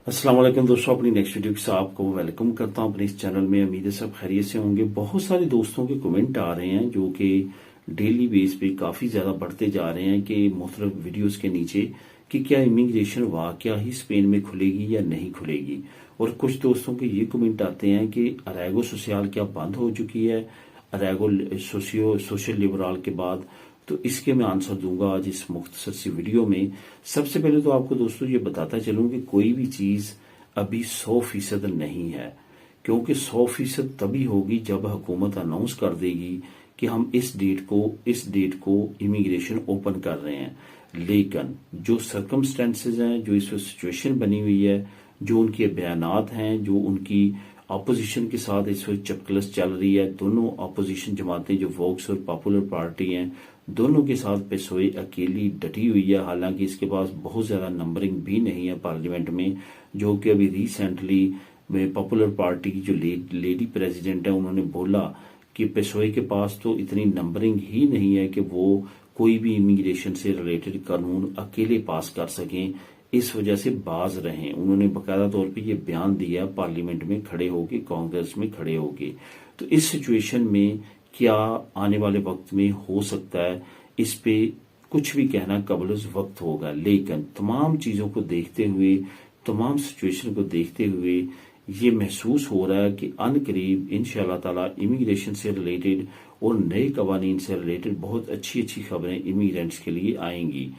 अस्सलाम वालेकुम दोस्तों, अपनी नेक्स्ट वीडियो के साथ आपको वेलकम करता हूं अपने इस चैनल में। उम्मीद है सब खैरियत से होंगे। बहुत सारे दोस्तों के कमेंट आ रहे हैं जो कि डेली बेस पे काफ़ी ज़्यादा बढ़ते जा रहे हैं कि मुख्तलिफ वीडियोस के नीचे कि क्या इमिग्रेशन वाकया ही स्पेन में खुलेगी या नहीं खुलेगी। और कुछ दोस्तों के ये कमेंट आते हैं कि अरेगो सोशल क्या बंद हो चुकी है अरेगो सोशल लिबरल के बाद। तो इसके मैं आंसर दूंगा आज इस मुख्तसर सी वीडियो में। सबसे पहले तो आपको दोस्तों ये बताता चलूं कि कोई भी चीज अभी 100% नहीं है, क्योंकि 100% तभी होगी जब हुकूमत अनाउंस कर देगी कि हम इस डेट को इमिग्रेशन ओपन कर रहे हैं। लेकिन जो सर्कमस्टेंसेज हैं, जो इस सिचुएशन बनी हुई है, जो उनके बयानात हैं, जो उनकी अपोजिशन के साथ इस वक्त चपकलस चल रही है, दोनों अपोजिशन जमातें जो वोक्स और पॉपुलर पार्टी हैं, दोनों के साथ पेसोए अकेली डटी हुई है। हालांकि इसके पास बहुत ज्यादा नंबरिंग भी नहीं है पार्लियामेंट में, जो कि अभी रिसेंटली पॉपुलर पार्टी की जो लेडी प्रेसिडेंट है उन्होंने बोला कि पेसोए के पास तो इतनी नंबरिंग ही नहीं है कि वो कोई भी इमिग्रेशन से रिलेटेड कानून अकेले पास कर सकें, इस वजह से बाज रहे। उन्होंने बकायदा तौर पे ये बयान दिया पार्लियामेंट में खड़े होके, कांग्रेस में खड़े होके। तो इस सिचुएशन में क्या आने वाले वक्त में हो सकता है, इस पे कुछ भी कहना कबल वक्त होगा। लेकिन तमाम चीजों को देखते हुए, तमाम सिचुएशन को देखते हुए ये महसूस हो रहा है कि अनकरीब इंशाअल्लाह ताला इमिग्रेशन से रिलेटेड और नए कवानीन से रिलेटेड बहुत अच्छी अच्छी खबरें इमिग्रेंट्स के लिए आएंगी।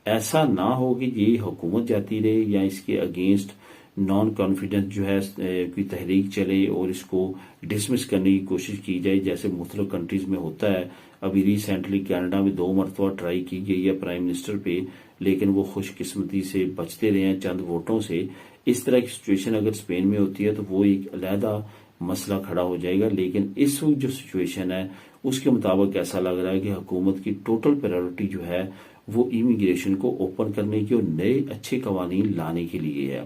ऐसा ना हो कि ये हुकूमत जाती रहे या इसके अगेंस्ट नॉन कॉन्फिडेंस जो है कोई तहरीक चले और इसको डिसमिस करने की कोशिश की जाए, जैसे मुख्तलिफ कंट्रीज में होता है। अभी रिसेंटली कनाडा में 2 मरतबा ट्राई की गई है प्राइम मिनिस्टर पे, लेकिन वो खुशकिस्मती से बचते रहे हैं चंद वोटों से। इस तरह की सिचुएशन अगर स्पेन में होती है तो वो एक अलहदा मसला खड़ा हो जाएगा। लेकिन इस वक्त जो सिचुएशन है उसके मुताबिक ऐसा लग रहा है कि हुकूमत की टोटल प्रायोरिटी जो है वो इमिग्रेशन को ओपन करने की और नए अच्छे कवानीन लाने के लिए है।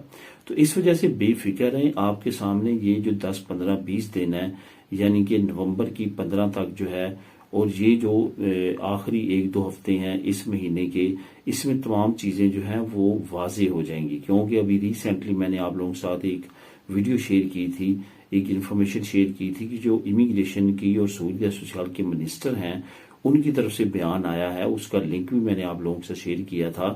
तो इस वजह से बेफिक्र रहें। आपके सामने ये जो 10, 15, 20 दिन है, यानी कि नवंबर की 15 तक जो है, और ये जो आखिरी 1-2 हफ्ते हैं इस महीने के, इसमें तमाम चीजें जो हैं वो वाजे हो जाएंगी। क्योंकि अभी रिसेंटली मैंने आप लोगों के साथ एक वीडियो शेयर की थी, एक इन्फॉर्मेशन शेयर की थी कि जो इमिग्रेशन की और सहूलियत सोशल के मिनिस्टर हैं उनकी तरफ से बयान आया है। उसका लिंक भी मैंने आप लोगों से शेयर किया था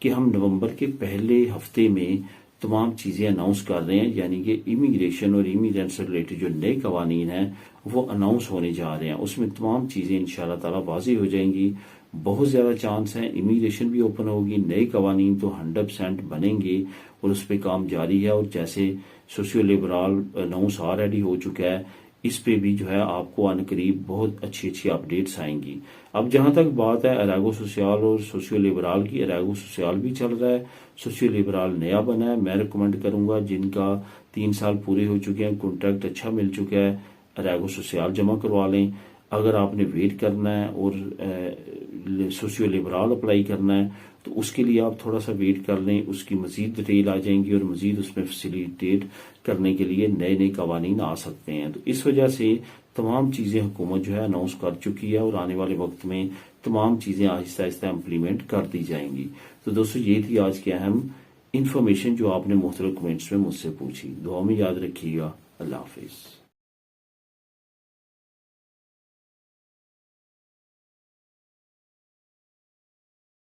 कि हम नवंबर के पहले हफ्ते में तमाम चीजें अनाउंस कर रहे हैं, यानी कि इमिग्रेशन और इमिग्रेंट से रिलेटेड जो नए कवानीन हैं वो अनाउंस होने जा रहे हैं। उसमें तमाम चीजें इंशाल्लाह ताला वाज़ेह हो जाएंगी। बहुत ज्यादा चांस है इमिग्रेशन भी ओपन होगी, नए कवानीन तो 100% बनेंगे और उस पर काम जारी है। और जैसे सोशियो लिबरल अनाउंस ऑलरेडी हो चुका है, इस पे भी जो है आपको अनकरीब बहुत अच्छी अच्छी अपडेट्स आएंगी। अब जहां तक बात है अरेगो सोशल और सोशियो लिबरल की, अरेगो सोशल भी चल रहा है, सोशियो लिबरल नया बना है। मैं रिकमेंड करूंगा जिनका 3 साल पूरे हो चुके हैं, कॉन्ट्रैक्ट अच्छा मिल चुका है, अरेगो सोशल जमा करवा लें। अगर आपने वेट करना है और सोशियो लिबरल अप्लाई करना है तो उसके लिए आप थोड़ा सा वेट कर लें, उसकी मजीद डिटेल आ जाएंगी और मजीद उसमें फैसिलिटेट करने के लिए नए नए कवानीन आ सकते हैं। तो इस वजह से तमाम चीजें हुकूमत जो है अनाउंस कर चुकी है और आने वाले वक्त में तमाम चीजें आहिस्ता आहिस्ता इम्प्लीमेंट कर दी जाएंगी। तो दोस्तों ये थी आज की अहम इंफॉर्मेशन जो आपने मुख्तलिफ कमेंट्स में मुझसे पूछी। दुआ में याद रखिएगा। अल्लाह हाफिज।